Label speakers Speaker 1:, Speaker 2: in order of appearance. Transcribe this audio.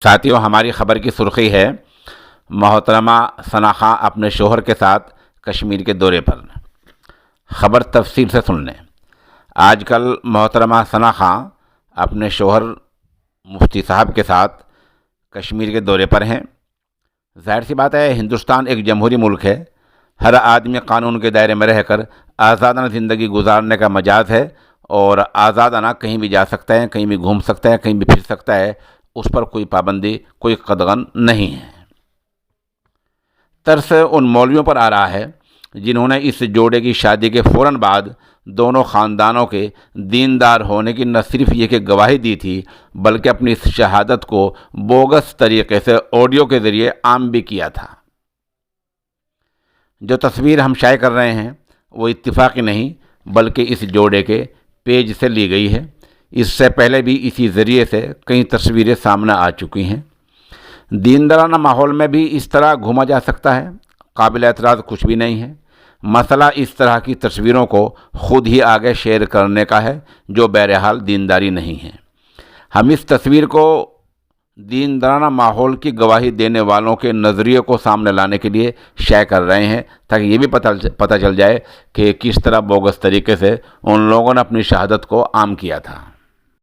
Speaker 1: ساتھیوں، ہماری خبر کی سرخی ہے محترمہ ثنا خان اپنے شوہر کے ساتھ کشمیر کے دورے پر۔ خبر تفصیل سے سن لیں۔ آج کل محترمہ ثنا خان اپنے شوہر مفتی صاحب کے ساتھ کشمیر کے دورے پر ہیں۔ ظاہر سی بات ہے، ہندوستان ایک جمہوری ملک ہے۔ ہر آدمی قانون کے دائرے میں رہ کر آزادانہ زندگی گزارنے کا مجاز ہے اور آزادانہ کہیں بھی جا سکتا ہے، کہیں بھی گھوم سکتا ہے، کہیں بھی پھر سکتا ہے، اس پر کوئی پابندی، کوئی قدغن نہیں ہے۔ ترس ان مولویوں پر آ رہا ہے جنہوں نے اس جوڑے کی شادی کے فوراً بعد دونوں خاندانوں کے دیندار ہونے کی نہ صرف یہ کہ گواہی دی تھی، بلکہ اپنی اس شہادت کو بوگس طریقے سے آڈیو کے ذریعے عام بھی کیا تھا۔ جو تصویر ہم شائع کر رہے ہیں وہ اتفاقی نہیں، بلکہ اس جوڑے کے پیج سے لی گئی ہے۔ اس سے پہلے بھی اسی ذریعے سے کئی تصویریں سامنے آ چکی ہیں۔ دیندارانہ ماحول میں بھی اس طرح گھوما جا سکتا ہے، قابل اعتراض کچھ بھی نہیں ہے۔ مسئلہ اس طرح کی تصویروں کو خود ہی آگے شیئر کرنے کا ہے، جو بہرحال دینداری نہیں ہے۔ ہم اس تصویر کو دیندارانہ ماحول کی گواہی دینے والوں کے نظریے کو سامنے لانے کے لیے شائع کر رہے ہیں، تاکہ یہ بھی پتہ چل جائے کہ کس طرح بوگس طریقے سے ان لوگوں نے اپنی شہادت کو عام کیا تھا۔